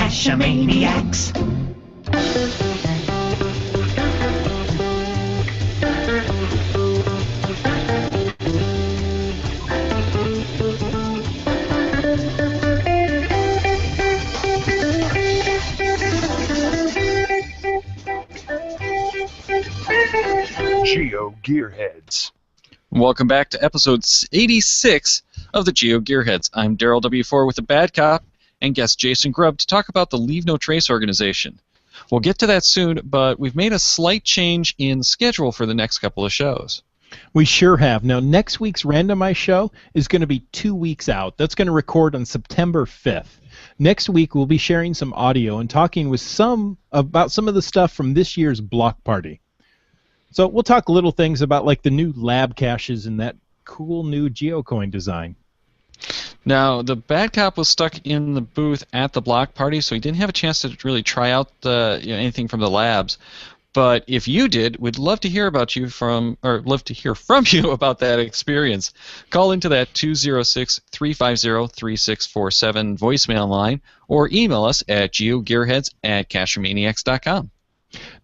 Cachamaniacs. GeoGearHeads. Welcome back to episode 86 of the GeoGearHeads. I'm Daryl W4 with the Bad Cop and guest Jason Grubb to talk about the Leave No Trace organization. We'll get to that soon, but we've made a slight change in schedule for the next couple of shows. We sure have. Now, next week's randomized show is going to be 2 weeks out. That's going to record on September 5th. Next week, we'll be sharing some audio and talking with about some of the stuff from this year's block party. So we'll talk little things about like the new lab caches and that cool new geocoin design. Now, the Bad Cop was stuck in the booth at the block party, so he didn't have a chance to really try out anything from the labs. But if you did, we'd love to hear about you from you about that experience. Call into that 206-350-3647 voicemail line or email us at geogearheads@cachamaniacs.com.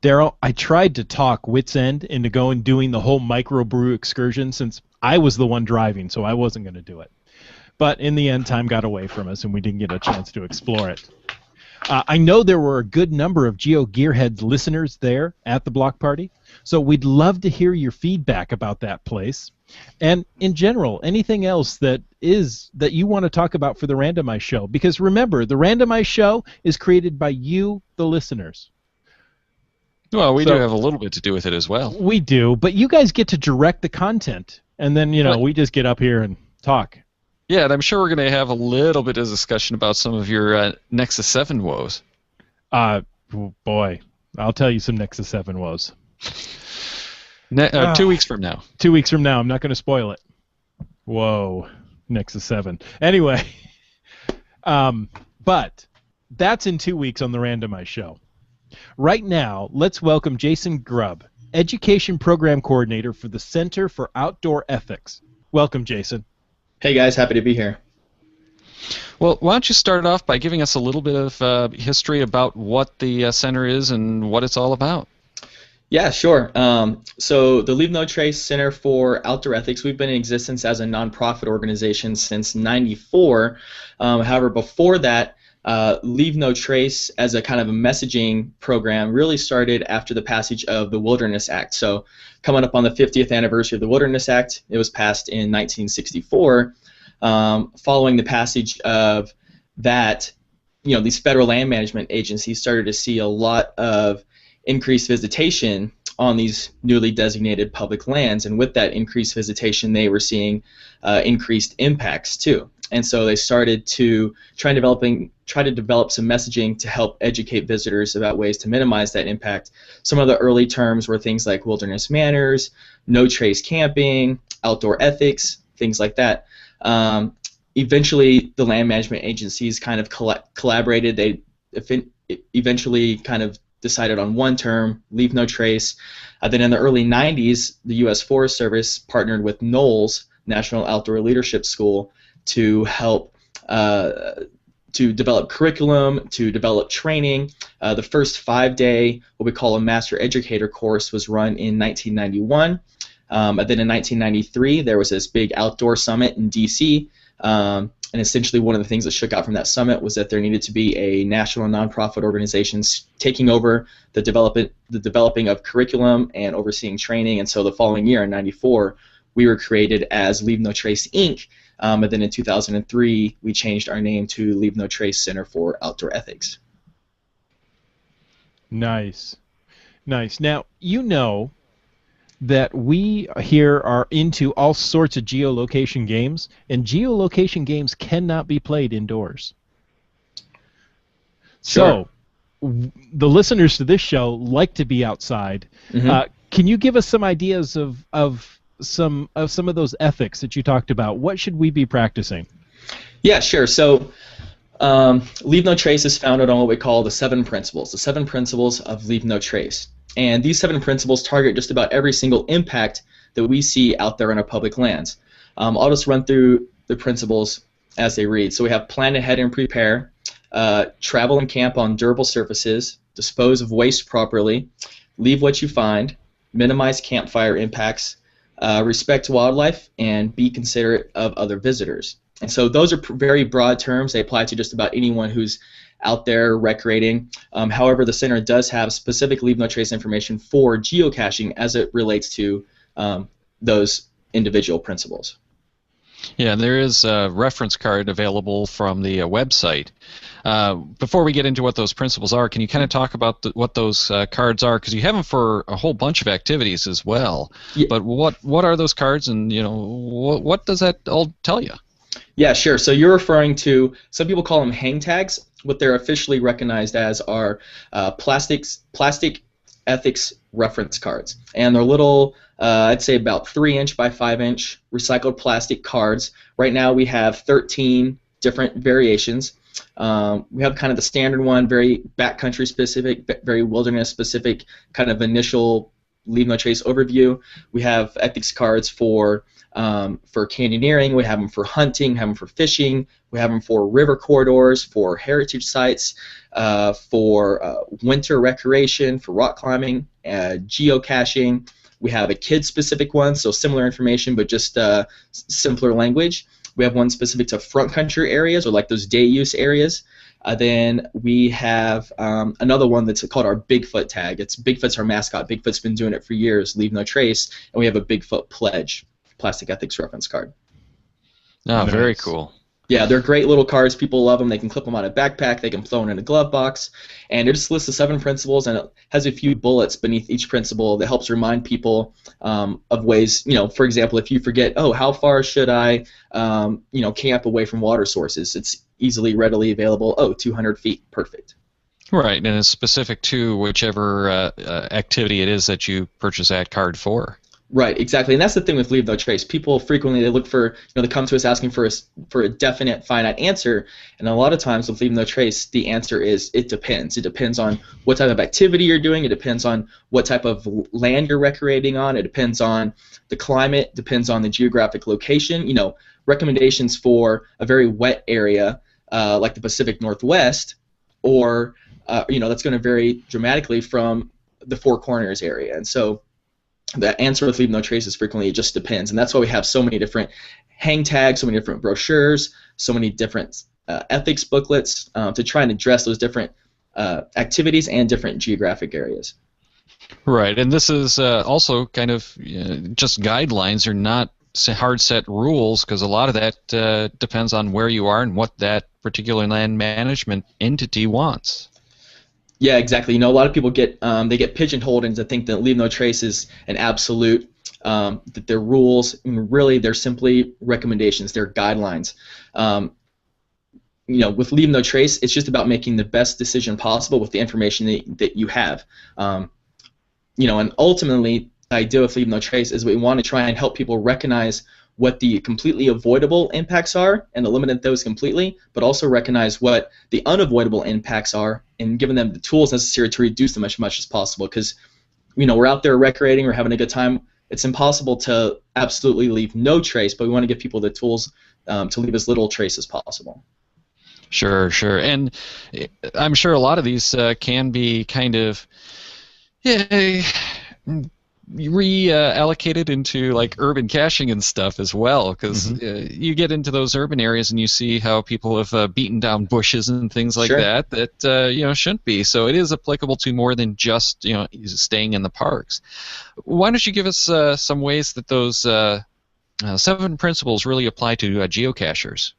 Daryl, I tried to talk Wits End into doing the whole microbrew excursion since I was the one driving, so I wasn't going to do it. But in the end, time got away from us, and we didn't get a chance to explore it. I know there were a good number of GeoGearHeads listeners there at the block party, so we'd love to hear your feedback about that place. And in general, anything else that you want to talk about for the randomized show. Because remember, the randomized show is created by you, the listeners. Well, we do have a little bit to do with it as well. We do, but you guys get to direct the content, and then, we just get up here and talk. Yeah, and I'm sure we're going to have a little bit of discussion about some of your Nexus 7 woes. Boy, I'll tell you some Nexus 7 woes. 2 weeks from now. 2 weeks from now. I'm not going to spoil it. Whoa, Nexus 7. Anyway, but that's in 2 weeks on the randomized show. Right now, let's welcome Jason Grubb, Education Program Coordinator for the Center for Outdoor Ethics. Welcome, Jason. Hey guys, happy to be here. Well, why don't you start off by giving us a little bit of history about what the center is and what it's all about? Yeah, sure. So the Leave No Trace Center for Outdoor Ethics, we've been in existence as a nonprofit organization since '94. However, before that, Leave No Trace as a kind of a messaging program really started after the passage of the Wilderness Act. So coming up on the 50th anniversary of the Wilderness Act, it was passed in 1964. Following the passage of that, these federal land management agencies started to see a lot of increased visitation on these newly designated public lands, and with that increased visitation, they were seeing increased impacts too. And so they started to try to develop some messaging to help educate visitors about ways to minimize that impact. Some of the early terms were things like wilderness manners, no trace camping, outdoor ethics, things like that. Eventually, the land management agencies kind of collaborated. They eventually kind of decided on one term, Leave No Trace. Then in the early 90s, the U.S. Forest Service partnered with NOLS, National Outdoor Leadership School, to help to develop curriculum, to develop training. The first 5-day, what we call a Master Educator course, was run in 1991. And then in 1993, there was this big outdoor summit in D.C., and essentially one of the things that shook out from that summit was that there needed to be a national nonprofit organization taking over the developing of curriculum and overseeing training. And so the following year, in '94, we were created as Leave No Trace, Inc., and then in 2003, we changed our name to Leave No Trace Center for Outdoor Ethics. Nice. Nice. Now, that we here are into all sorts of geolocation games, and geolocation games cannot be played indoors. Sure. So, the listeners to this show like to be outside. Mm-hmm. Can you give us some ideas of some of those ethics that you talked about? What should we be practicing? Yeah, sure. So Leave No Trace is founded on what we call the 7 principles of Leave No Trace. And these 7 principles target just about every single impact that we see out there in our public lands. I'll just run through the principles as they read. So we have plan ahead and prepare, travel and camp on durable surfaces, dispose of waste properly, leave what you find, minimize campfire impacts, respect wildlife, and be considerate of other visitors. And so those are very broad terms. They apply to just about anyone who's out there recreating. However, the center does have specific leave no trace information for geocaching as it relates to those individual principles. Yeah, there is a reference card available from the website. Before we get into what those principles are, can you kind of talk about what those cards are? Because you have them for a whole bunch of activities as well. Yeah. But what are those cards, and what does that all tell you? Yeah, sure. So you're referring to, some people call them hang tags. What they're officially recognized as are plastic ethics reference cards. And they're little, I'd say about 3-inch by 5-inch recycled plastic cards. Right now we have 13 different variations. We have kind of the standard one, very backcountry specific, very wilderness specific, kind of initial leave no trace overview. We have ethics cards for canyoneering. We have them for hunting, have them for fishing. We have them for river corridors, for heritage sites, for winter recreation, for rock climbing, geocaching. We have a kid-specific one, so similar information but just simpler language. We have one specific to front country areas, or like those day use areas. Then we have another one that's called our Bigfoot tag. Bigfoot's our mascot. Bigfoot's been doing it for years, leave no trace, and we have a Bigfoot pledge, plastic ethics reference card. Oh, Nice. very cool. Yeah, they're great little cards. People love them. They can clip them on a backpack. They can throw them in a glove box. And it just lists the 7 principles, and it has a few bullets beneath each principle that helps remind people of ways, for example, if you forget, how far should I, camp away from water sources? It's easily, readily available. 200 feet, perfect. Right, and it's specific to whichever activity it is that you purchase that card for. Right, exactly, and that's the thing with leave no trace. People frequently, they look for, they come to us asking for a definite, finite answer, and a lot of times with leave no trace, the answer is it depends. It depends on what type of activity you're doing. It depends on what type of land you're recreating on. It depends on the climate. Depends on the geographic location. Recommendations for a very wet area like the Pacific Northwest, or that's going to vary dramatically from the Four Corners area, and so the answer with leave no trace is frequently it just depends, and that's why we have so many different hang tags, so many different brochures, so many different ethics booklets to try and address those different activities and different geographic areas. Right, and this is also kind of just guidelines, or not hard set rules, because a lot of that depends on where you are and what that particular land management entity wants. Yeah, exactly. A lot of people get pigeonholed into think that leave no trace is an absolute, that they're rules. Really, they're simply recommendations. They're guidelines. With leave no trace, it's just about making the best decision possible with the information that you have. And ultimately, the idea with leave no trace is we want to try and help people recognize what the completely avoidable impacts are and eliminate those completely, but also recognize what the unavoidable impacts are and giving them the tools necessary to reduce them as much as possible. Because we're out there recreating, we're having a good time. It's impossible to absolutely leave no trace, but we want to give people the tools to leave as little trace as possible. Sure. And I'm sure a lot of these can be kind of reallocated into like urban caching and stuff as well, because you get into those urban areas and you see how people have beaten down bushes and things like Sure. that shouldn't be. So it is applicable to more than just staying in the parks. Why don't you give us some ways that those 7 principles really apply to geocachers?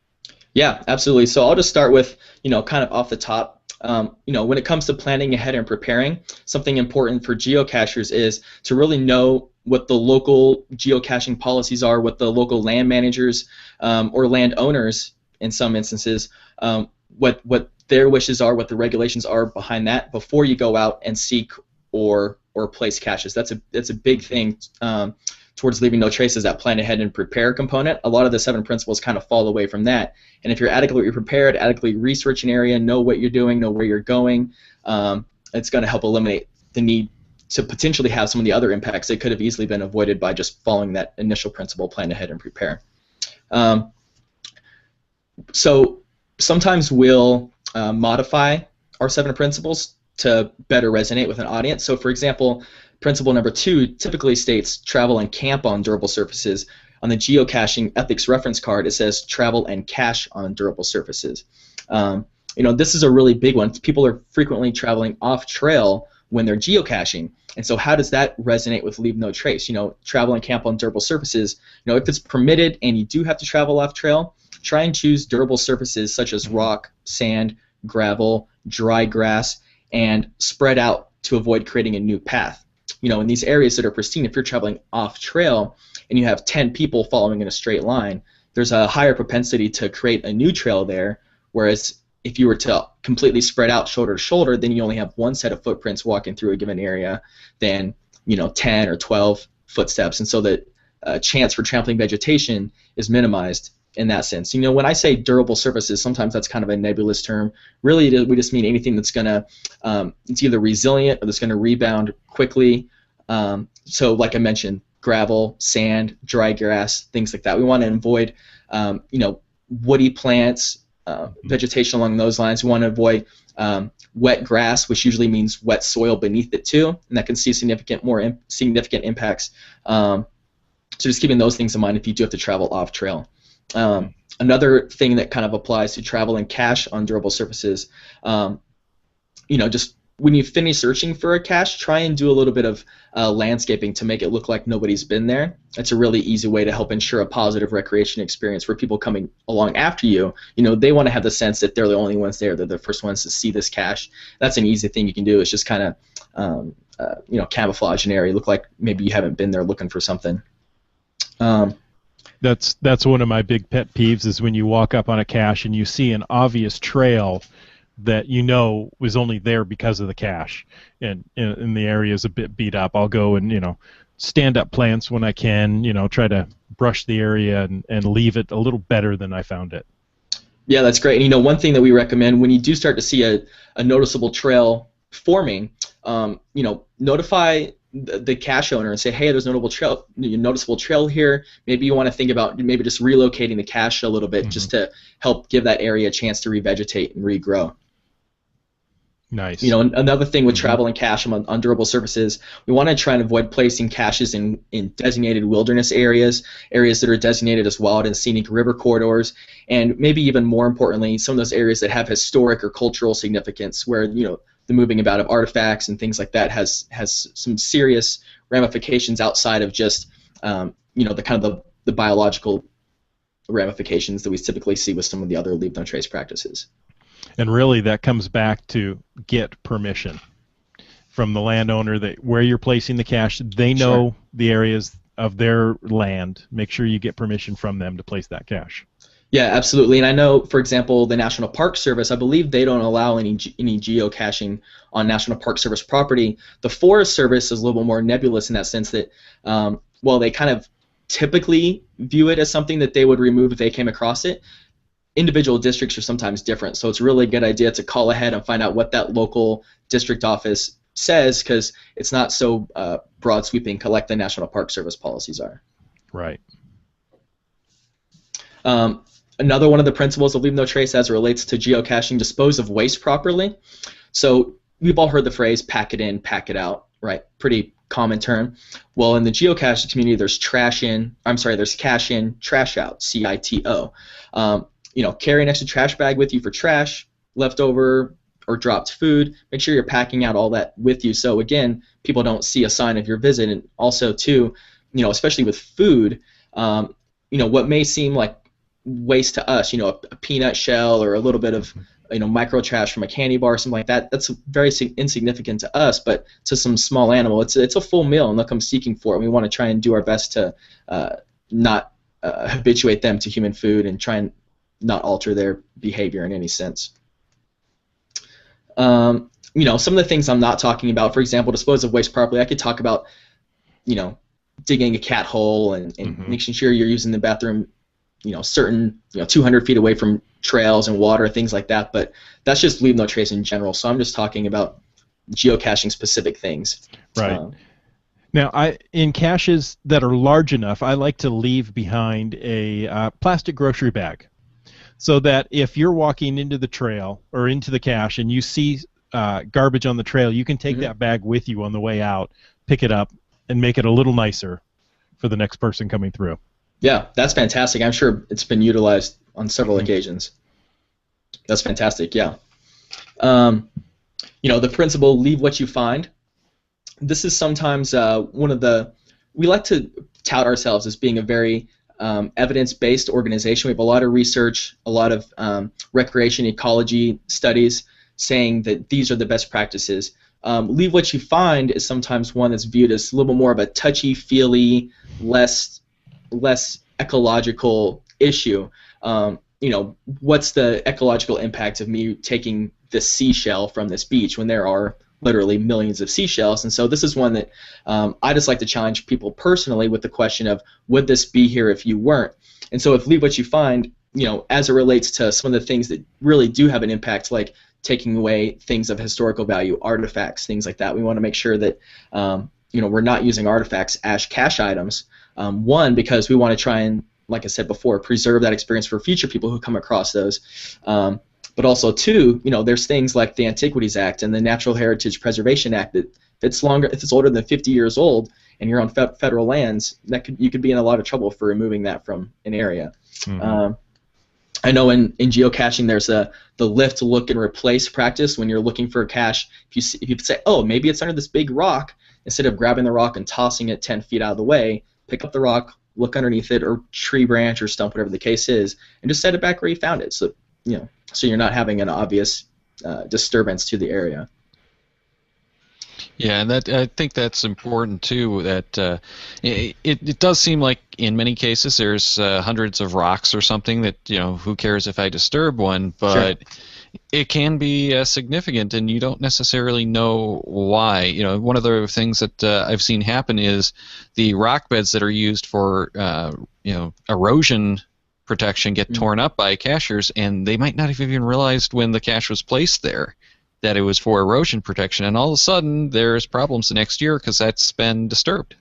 Yeah, absolutely. So I'll just start with kind of off the top. When it comes to planning ahead and preparing, something important for geocachers is to really know what the local geocaching policies are, what the local land managers or landowners, in some instances, what their wishes are, what the regulations are behind that before you go out and seek or place caches. That's a big thing towards leaving no trace, is that plan ahead and prepare component. A lot of the 7 principles kind of fall away from that. And if you're adequately prepared, adequately research an area, know what you're doing, know where you're going, it's going to help eliminate the need to potentially have some of the other impacts that could have easily been avoided by just following that initial principle, plan ahead and prepare. So sometimes we'll modify our 7 principles to better resonate with an audience. So, for example, principle number 2 typically states travel and camp on durable surfaces. On the geocaching ethics reference card, it says travel and cache on durable surfaces. This is a really big one. People are frequently traveling off trail when they're geocaching. And so how does that resonate with leave no trace? Travel and camp on durable surfaces. If it's permitted and you do have to travel off trail, try and choose durable surfaces such as rock, sand, gravel, dry grass, and spread out to avoid creating a new path. In these areas that are pristine, if you're traveling off trail and you have 10 people following in a straight line, there's a higher propensity to create a new trail there, whereas if you were to completely spread out shoulder to shoulder, then you only have one set of footprints walking through a given area than 10 or 12 footsteps, and so the chance for trampling vegetation is minimized in that sense. When I say durable surfaces, sometimes that's kind of a nebulous term. Really, we just mean anything that's gonna it's either resilient or that's gonna rebound quickly. So, like I mentioned, gravel, sand, dry grass, things like that. We want to avoid woody plants, vegetation along those lines. We want to avoid wet grass, which usually means wet soil beneath it too, and that can see more significant impacts. So just keeping those things in mind if you do have to travel off trail. Another thing that kind of applies to travel and cache on durable surfaces, just when you finish searching for a cache, try and do a little bit of landscaping to make it look like nobody's been there. That's a really easy way to help ensure a positive recreation experience for people coming along after you. They want to have the sense that they're the only ones there. They're the first ones to see this cache. That's an easy thing you can do. It's just kind of camouflage an area, look like maybe you haven't been there looking for something. That's one of my big pet peeves is when you walk up on a cache and you see an obvious trail that was only there because of the cache, and the area is a bit beat up. I'll go and stand up plants when I can, try to brush the area and leave it a little better than I found it. Yeah, that's great. And one thing that we recommend when you do start to see a noticeable trail forming, notify the cache owner and say, hey, there's a noticeable trail here. Maybe you want to think about maybe just relocating the cache a little bit, just to help give that area a chance to revegetate and regrow. Nice. Another thing with travel and cache on durable surfaces, we want to try and avoid placing caches in designated wilderness areas that are designated as wild and scenic river corridors, and maybe even more importantly, some of those areas that have historic or cultural significance, where the moving about of artifacts and things like that has some serious ramifications outside of just the kind of the biological ramifications that we typically see with some of the other leave no trace practices. And really, that comes back to get permission from the landowner that where you're placing the cache. They know the areas of their land. Make sure you get permission from them to place that cache. Yeah, absolutely. And I know, for example, the National Park Service, I believe they don't allow any geocaching on National Park Service property. The Forest Service is a little bit more nebulous in that sense that, they kind of typically view it as something that they would remove if they came across it. Individual districts are sometimes different, so it's a really good idea to call ahead and find out what that local district office says, because it's not so broad sweeping like the National Park Service policies are. Right. Another one of the principles of leave no trace as it relates to geocaching, dispose of waste properly. So we've all heard the phrase pack it in, pack it out, right? Pretty common term. Well, in the geocaching community, there's cache in, trash out, CITO. Carry an extra trash bag with you for trash, leftover or dropped food. Make sure you're packing out all that with you, so again, people don't see a sign of your visit. And also too, especially with food, what may seem like waste to us, a peanut shell or a little bit of micro trash from a candy bar or something like that, that's very insignificant to us, but to some small animal, it's a full meal and they'll come seeking for it. We want to try and do our best to not habituate them to human food and try and not alter their behavior in any sense. Some of the things I'm not talking about, for example, dispose of waste properly. I could talk about, digging a cat hole and making sure you're using the bathroom, certain, 200 feet away from trails and water, things like that. But that's just leave no trace in general. So I'm just talking about geocaching specific things. Right. Now, in caches that are large enough, I like to leave behind a plastic grocery bag. so that if you're walking into the trail or into the cache and you see garbage on the trail, you can take that bag with you on the way out, pick it up, and make it a little nicer for the next person coming through. Yeah, that's fantastic. I'm sure it's been utilized on several occasions. That's fantastic, yeah. The principle, leave what you find. This is sometimes we like to tout ourselves as being a very evidence-based organization. We have a lot of research, a lot of recreation ecology studies saying that these are the best practices. Leave what you find is sometimes one that's viewed as a little more of a touchy-feely, less ecological issue. What's the ecological impact of me taking this seashell from this beach when there are literally millions of seashells? And so this is one that I just like to challenge people personally with the question of, would this be here if you weren't? And so if leave what you find, as it relates to some of the things that really do have an impact, like taking away things of historical value, artifacts, things like that, we want to make sure that we're not using artifacts as cache items. One, because we want to try and, like I said before, preserve that experience for future people who come across those. But also, two, there's things like the Antiquities Act and the Natural Heritage Preservation Act that if it's older than 50 years old and you're on federal lands, you could be in a lot of trouble for removing that from an area. Mm-hmm. I know in geocaching there's the lift, look, and replace practice. When you're looking for a cache, if you say, oh, maybe it's under this big rock, instead of grabbing the rock and tossing it 10 feet out of the way, pick up the rock, look underneath it, or tree branch or stump, whatever the case is, and just set it back where you found it. So so you're not having an obvious disturbance to the area. Yeah, and I think that's important too. That it does seem like in many cases there's hundreds of rocks or something that who cares if I disturb one, but sure, it can be significant, and you don't necessarily know why. One of the things that I've seen happen is the rock beds that are used for erosion protection get torn up by cachers, and they might not have even realized when the cache was placed there that it was for erosion protection, and all of a sudden there's problems the next year because that's been disturbed.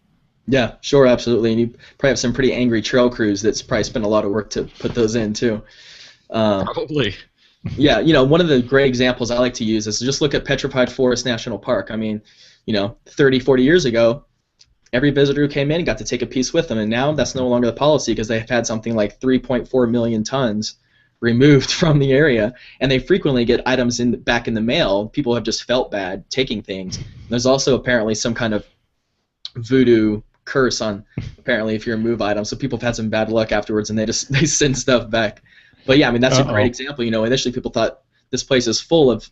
Yeah, sure, absolutely, and you probably have some pretty angry trail crews that's probably spent a lot of work to put those in too. Probably. Yeah, one of the great examples I like to use is just look at Petrified Forest National Park. I mean, 30, 40 years ago, every visitor who came in got to take a piece with them, and now that's no longer the policy because they've had something like 3.4 million tons removed from the area, and they frequently get items back in the mail. People have just felt bad taking things. There's also apparently some kind of voodoo curse on apparently if you remove items, so people have had some bad luck afterwards, and they send stuff back. But yeah, I mean that's a great example. Initially people thought this place is full of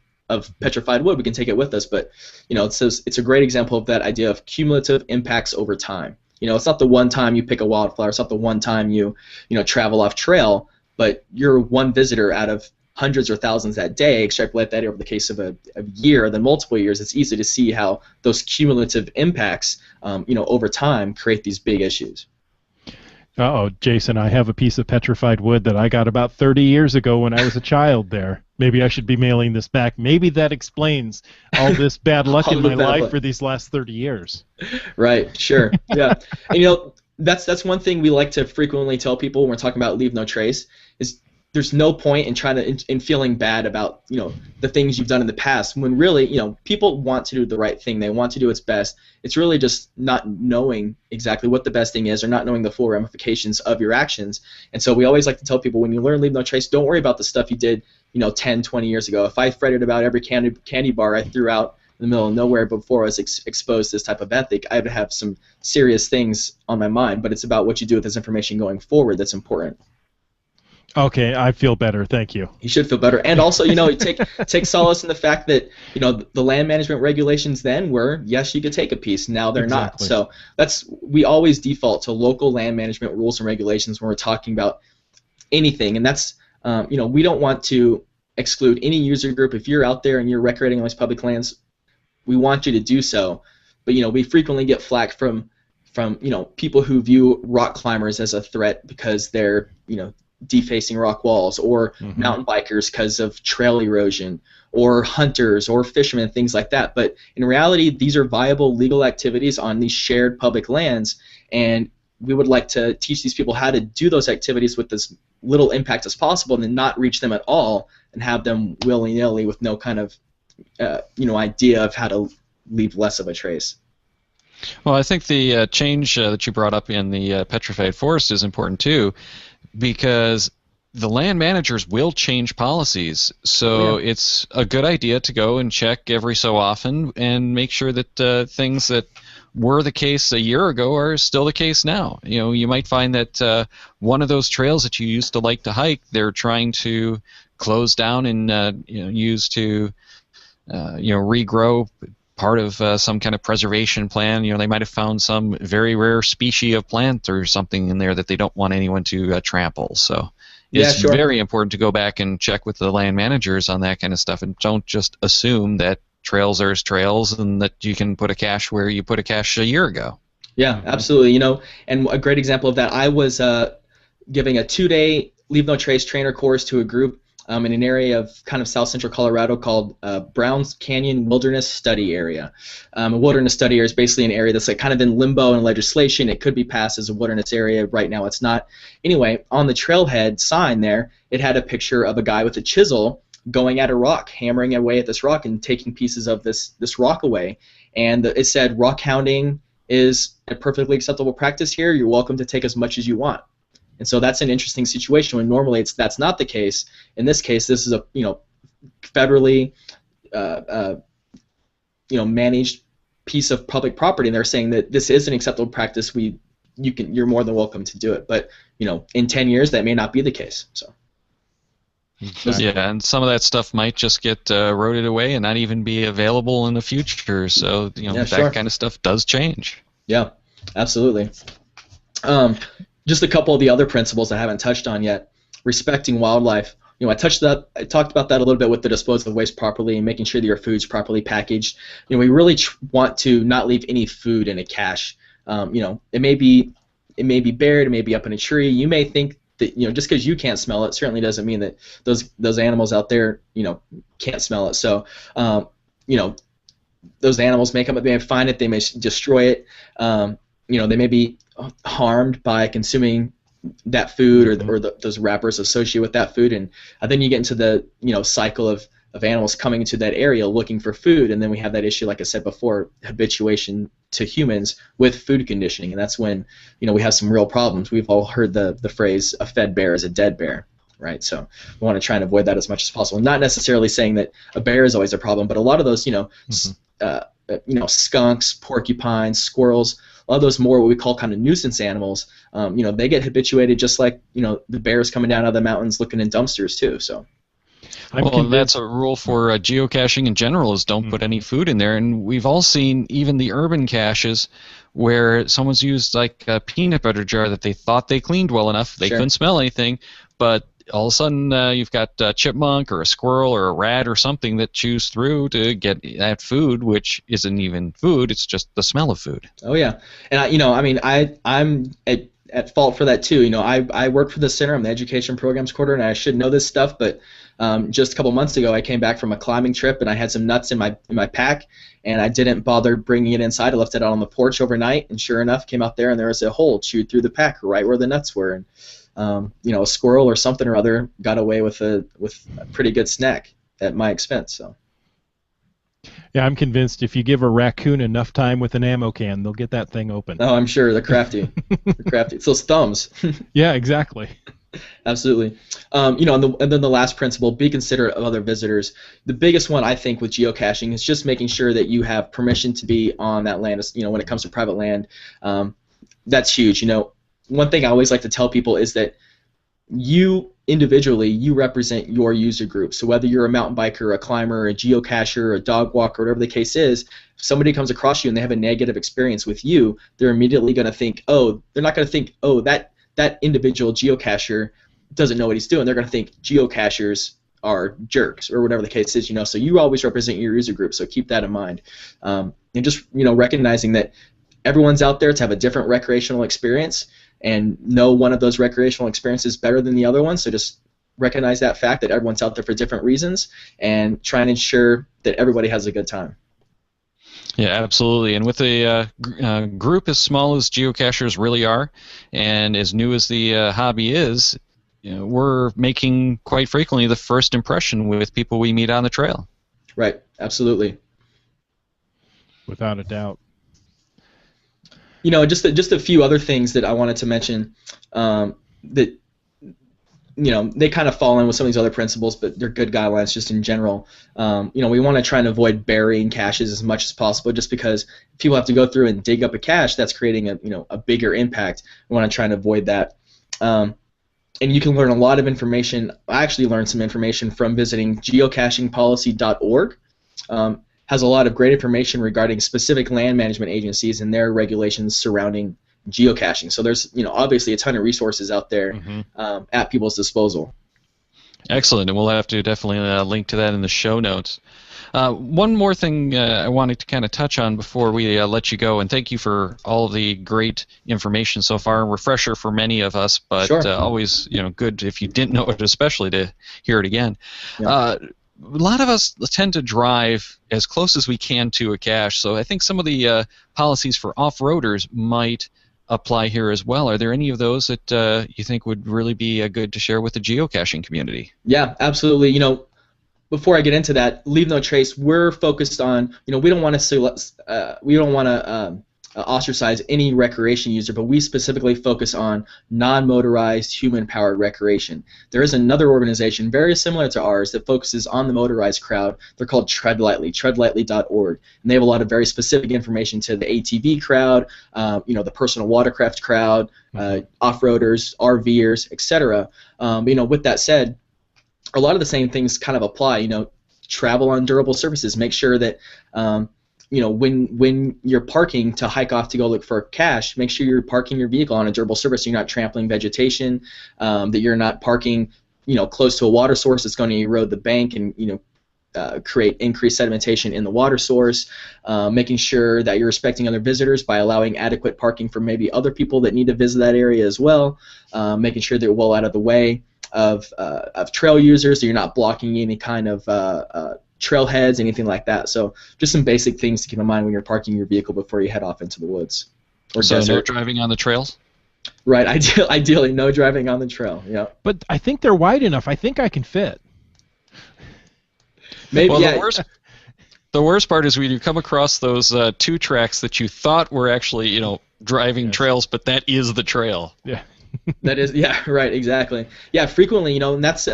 petrified wood, we can take it with us, but it's a great example of that idea of cumulative impacts over time. It's not the one time you pick a wildflower, it's not the one time you travel off trail, but you're one visitor out of hundreds or thousands that day. Extrapolate that over the case of a year, then multiple years. It's easy to see how those cumulative impacts, over time, create these big issues. Jason, I have a piece of petrified wood that I got about 30 years ago when I was a child there. Maybe I should be mailing this back. Maybe that explains all this bad luck in my life for these last 30 years. Right, sure, yeah. And, that's one thing we like to frequently tell people when we're talking about leave no trace is there's no point in trying to in feeling bad about the things you've done in the past when really people want to do the right thing. They want to do its best. It's really just not knowing exactly what the best thing is or not knowing the full ramifications of your actions. And so we always like to tell people when you learn leave no trace, don't worry about the stuff you did 10, 20 years ago. If I fretted about every candy bar I threw out in the middle of nowhere before I was exposed to this type of ethic, I would have some serious things on my mind. But it's about what you do with this information going forward that's important. Okay, I feel better. Thank you. You should feel better, and also, take solace in the fact that the land management regulations then were yes, you could take a piece. Now they're exactly not. So we always default to local land management rules and regulations when we're talking about anything, and that's we don't want to exclude any user group. If you're out there and you're recreating on these public lands, we want you to do so. But we frequently get flack from people who view rock climbers as a threat because they're defacing rock walls, or mountain bikers because of trail erosion, or hunters or fishermen, things like that. But in reality, these are viable legal activities on these shared public lands, and we would like to teach these people how to do those activities with as little impact as possible, and then not reach them at all, and have them willy-nilly with no kind of idea of how to leave less of a trace. Well, I think the change that you brought up in the petrified forest is important too, because the land managers will change policies. So it's a good idea to go and check every so often and make sure that things that were the case a year ago are still the case now. You might find that one of those trails that you used to like to hike, they're trying to close down and use to regrow part of some kind of preservation plan. They might have found some very rare species of plant or something in there that they don't want anyone to trample. So it's very important to go back and check with the land managers on that kind of stuff, and don't just assume that trails are trails and that you can put a cache where you put a cache a year ago. Yeah, absolutely. And a great example of that, I was giving a 2-day Leave No Trace trainer course to a group in an area of kind of south central Colorado called Browns Canyon Wilderness Study Area. A wilderness study area is basically an area that's like kind of in limbo in legislation. It could be passed as a wilderness area. Right now it's not. Anyway, on the trailhead sign there, it had a picture of a guy with a chisel going at a rock, hammering away at this rock and taking pieces of this rock away. And it said, rock hounding is a perfectly acceptable practice here. You're welcome to take as much as you want. And so that's an interesting situation when normally that's not the case. In this case, this is a federally managed piece of public property, and they're saying that this is an acceptable practice. You're more than welcome to do it. But in 10 years that may not be the case. So. Yeah, and some of that stuff might just get eroded away and not even be available in the future. So that kind of stuff does change. Yeah, absolutely. Just a couple of the other principles I haven't touched on yet. Respecting wildlife. I talked about that a little bit with the disposal of waste properly and making sure that your food's properly packaged. We really want to not leave any food in a cache. It may be buried, it may be up in a tree. You may think that just because you can't smell it certainly doesn't mean that those animals out there can't smell it. So those animals may come up, they may find it, they may destroy it. They may be harmed by consuming that food or those wrappers associated with that food, and then you get into the cycle of animals coming into that area looking for food, and then we have that issue, like I said before, habituation to humans with food conditioning, and that's when we have some real problems. We've all heard the phrase "a fed bear is a dead bear," right? So we want to try and avoid that as much as possible. Not necessarily saying that a bear is always a problem, but a lot of those skunks, porcupines, squirrels, a lot of those more what we call kind of nuisance animals, they get habituated just like the bears coming down out of the mountains looking in dumpsters too. So. Well, that's a rule for geocaching in general, is don't put any food in there. And we've all seen even the urban caches where someone's used like a peanut butter jar that they thought they cleaned well enough, they couldn't smell anything, but all of a sudden you've got a chipmunk or a squirrel or a rat or something that chews through to get that food, which isn't even food, it's just the smell of food. Oh yeah, and I'm at fault for that too. I work for the center, I'm the education programs coordinator, and I should know this stuff, but just a couple months ago I came back from a climbing trip and I had some nuts in my pack, and I didn't bother bringing it inside. I left it out on the porch overnight, and sure enough came out there and there was a hole chewed through the pack right where the nuts were, and a squirrel or something or other got away with a pretty good snack at my expense. So. Yeah, I'm convinced if you give a raccoon enough time with an ammo can, they'll get that thing open. Oh, I'm sure. They're crafty. They're crafty. It's those thumbs. Yeah, exactly. Absolutely. And then the last principle, be considerate of other visitors. The biggest one, I think, with geocaching is just making sure that you have permission to be on that land, when it comes to private land. That's huge. One thing I always like to tell people is that you individually, you represent your user group. So whether you're a mountain biker, a climber, a geocacher, a dog walker, whatever the case is, if somebody comes across you and they have a negative experience with you, they're immediately going to think, they're not going to think, that individual geocacher doesn't know what he's doing. They're going to think geocachers are jerks or whatever the case is. So you always represent your user group. So keep that in mind, and just recognizing that everyone's out there to have a different recreational experience, and no one of those recreational experiences is better than the other one. So just recognize that fact that everyone's out there for different reasons and try and ensure that everybody has a good time. Yeah, absolutely. And with a group as small as geocachers really are, and as new as the hobby is, we're making quite frequently the first impression with people we meet on the trail. Right. Absolutely. Without a doubt. Just a few other things that I wanted to mention that they kind of fall in with some of these other principles, but they're good guidelines just in general. We want to try and avoid burying caches as much as possible, just because if people have to go through and dig up a cache, that's creating a bigger impact. We want to try and avoid that. And you can learn a lot of information. I actually learned some information from visiting geocachingpolicy.org. Has a lot of great information regarding specific land management agencies and their regulations surrounding geocaching. So there's obviously a ton of resources out there at people's disposal. Excellent, and we'll have to definitely link to that in the show notes. One more thing I wanted to kind of touch on before we let you go, and thank you for all of the great information so far. A refresher for many of us, but Sure. Always good if you didn't know it, especially to hear it again. Yeah. A lot of us tend to drive as close as we can to a cache, so I think some of the policies for off-roaders might apply here as well. Are there any of those that you think would really be good to share with the geocaching community? Yeah, absolutely. Before I get into that, leave no trace. We're focused on, we don't want to ostracize any recreation user, but we specifically focus on non-motorized, human-powered recreation. There is another organization very similar to ours that focuses on the motorized crowd. They're called Tread Lightly, treadlightly.org, and they have a lot of very specific information to the ATV crowd, the personal watercraft crowd, off-roaders, RVers, etc. With that said, a lot of the same things kind of apply. Travel on durable surfaces. Make sure that when you're parking to hike off to go look for a cache, make sure you're parking your vehicle on a durable surface. So you're not trampling vegetation. That you're not parking close to a water source that's going to erode the bank and create increased sedimentation in the water source. Making sure that you're respecting other visitors by allowing adequate parking for maybe other people that need to visit that area as well. Making sure they're well out of the way of trail users, so you're not blocking any kind of trailheads, anything like that. So just some basic things to keep in mind when you're parking your vehicle before you head off into the woods or So desert. no driving on the trails? Right, ideally no driving on the trail. Yeah. But I think they're wide enough. I think I can fit. Maybe. Well, Yeah. the worst part is when you come across those two tracks that you thought were actually, driving trails, but that is the trail. Yeah. That is, yeah, right, exactly. Yeah, frequently, and that's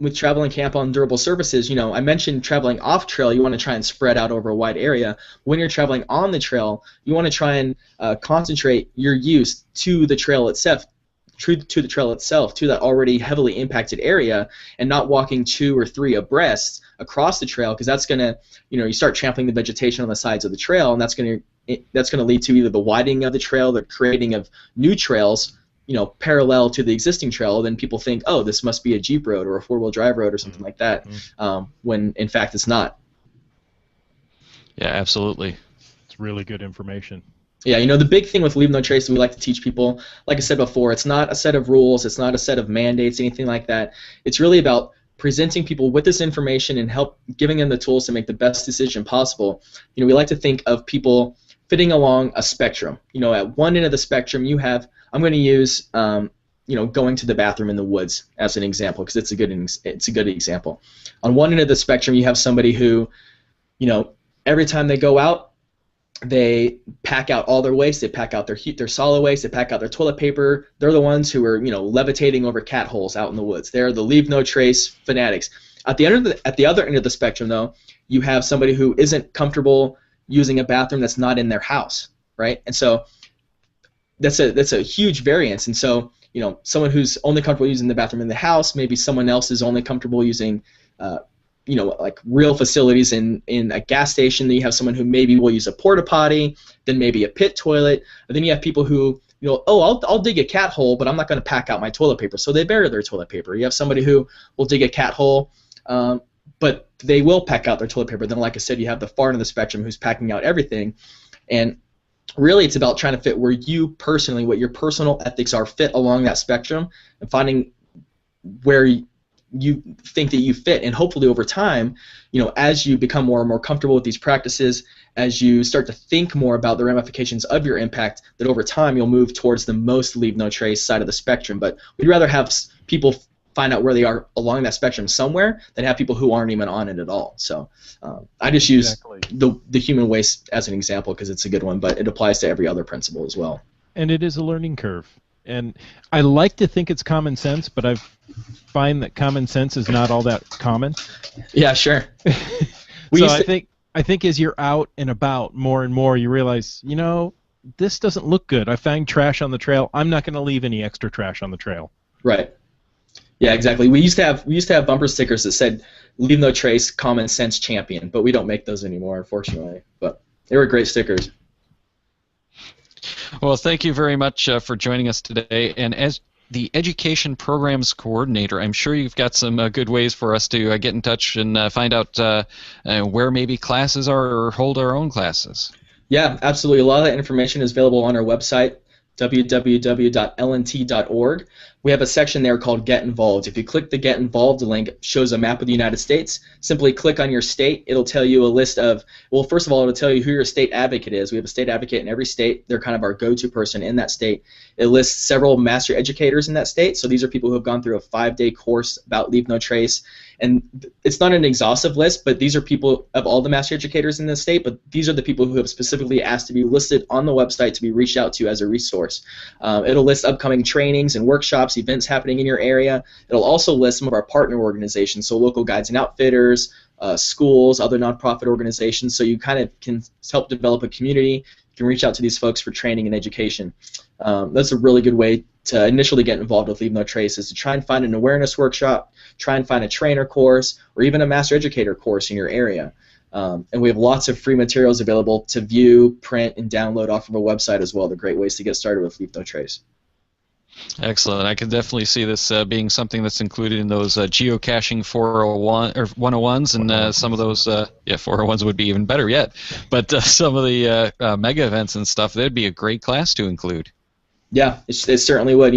with traveling camp on durable surfaces. I mentioned traveling off trail. You want to try and spread out over a wide area. When you're traveling on the trail, you want to try and concentrate your use to the trail itself, to that already heavily impacted area, and not walking 2 or 3 abreast across the trail, because that's gonna, you start trampling the vegetation on the sides of the trail, and that's gonna lead to either the widening of the trail, the creating of new trails, parallel to the existing trail. Then people think, oh, this must be a Jeep road or a 4-wheel drive road or something like that, when in fact it's not. Yeah, absolutely. It's really good information. Yeah, the big thing with Leave No Trace that we like to teach people, like I said before, it's not a set of rules, it's not a set of mandates, anything like that. It's really about presenting people with this information and giving them the tools to make the best decision possible. We like to think of people fitting along a spectrum. At one end of the spectrum, you have, I'm going to use, going to the bathroom in the woods as an example, because it's a good example. On one end of the spectrum, you have somebody who, every time they go out, they pack out all their waste. They pack out their solid waste. They pack out their toilet paper. They're the ones who are, levitating over cat holes out in the woods. They're the Leave No Trace fanatics. At the other end of the spectrum, though, you have somebody who isn't comfortable using a bathroom that's not in their house, right? And so that's a huge variance. And so, someone who's only comfortable using the bathroom in the house, maybe someone else is only comfortable using, like real facilities in a gas station. Then you have someone who maybe will use a porta potty, then maybe a pit toilet. And then you have people who, I'll dig a cat hole, but I'm not going to pack out my toilet paper. So they bury their toilet paper. You have somebody who will dig a cat hole, but they will pack out their toilet paper. Then, like I said, you have the far end of the spectrum who's packing out everything. And really, it's about trying to fit where you personally, what your personal ethics are, fit along that spectrum, and finding where you think that you fit. And hopefully over time, as you become more and more comfortable with these practices, as you start to think more about the ramifications of your impact, that over time you'll move towards the most leave no trace side of the spectrum. But we'd rather have people find out where they are along that spectrum somewhere than have people who aren't even on it at all. So I just use the human waste as an example because it's a good one, but it applies to every other principle as well. And it is a learning curve. And I like to think it's common sense, but I find that common sense is not all that common. Yeah, sure. So I think as you're out and about more and more, you realize, this doesn't look good. I find trash on the trail. I'm not going to leave any extra trash on the trail. Right. Yeah, exactly. We used to have bumper stickers that said "Leave no trace, common sense champion," but we don't make those anymore, unfortunately. But they were great stickers. Well, thank you very much for joining us today. And as the Education Programs Coordinator, I'm sure you've got some good ways for us to get in touch and find out where maybe classes are or hold our own classes. Yeah, absolutely. A lot of that information is available on our website, www.lnt.org. We have a section there called Get Involved. If you click the Get Involved link, it shows a map of the United States. Simply click on your state. It'll tell you a list of, well, first of all, it'll tell you who your state advocate is. We have a state advocate in every state. They're kind of our go-to person in that state. It lists several master educators in that state. So these are people who have gone through a 5-day course about Leave No Trace. And it's not an exhaustive list, but these are people of all the master educators in the state, but these are the people who have specifically asked to be listed on the website to be reached out to as a resource. It'll list upcoming trainings and workshops, events happening in your area. It'll also list some of our partner organizations, so local guides and outfitters, schools, other nonprofit organizations, so you kind of can help develop a community. You can reach out to these folks for training and education. That's a really good way to initially get involved with Leave No Trace, is to try and find an awareness workshop, try and find a trainer course, or even a master educator course in your area. And we have lots of free materials available to view, print, and download off of a website as well. They're great ways to get started with Leave No Trace. Excellent. I can definitely see this being something that's included in those geocaching 401 or 101s, and some of those 401s would be even better yet. But some of the mega events and stuff, that'd be a great class to include. Yeah, it certainly would.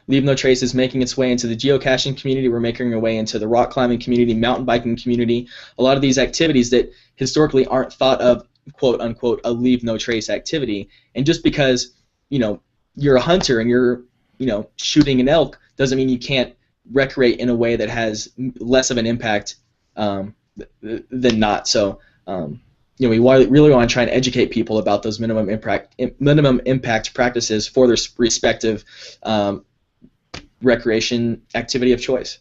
Leave No Trace is making its way into the geocaching community. We're making our way into the rock climbing community, mountain biking community. A lot of these activities that historically aren't thought of, quote unquote, a Leave No Trace activity. And just because you're a hunter and you're shooting an elk doesn't mean you can't recreate in a way that has less of an impact than not. So. We really want to try and educate people about those minimum impact practices for their respective recreation activity of choice.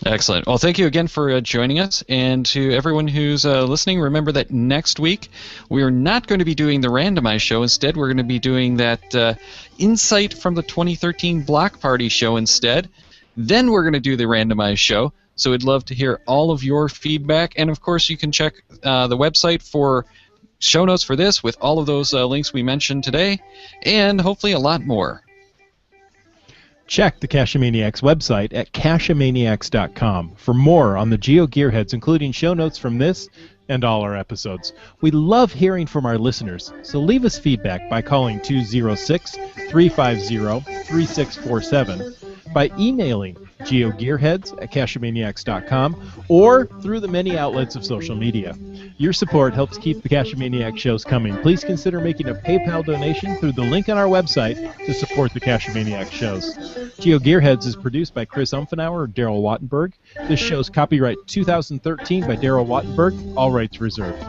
Excellent. Well, thank you again for joining us, and to everyone who's listening, remember that next week we are not going to be doing the randomized show. Instead, we're going to be doing that Insight from the 2013 Block Party show instead. Then we're going to do the randomized show. So we'd love to hear all of your feedback, and of course you can check the website for show notes for this with all of those links we mentioned today, and hopefully a lot more. Check the Cachamaniacs website at cachamaniacs.com for more on the GeoGearHeads, including show notes from this and all our episodes. We love hearing from our listeners, so leave us feedback by calling 206-350-3647, by emailing GeoGearHeads at cachamaniacs.com, or through the many outlets of social media. Your support helps keep the Cachamaniac shows coming. Please consider making a PayPal donation through the link on our website to support the Cachamaniac shows. GeoGearHeads is produced by Chris Umfenauer and Daryl Wattenberg. This show's copyright 2013 by Daryl Wattenberg, all rights reserved.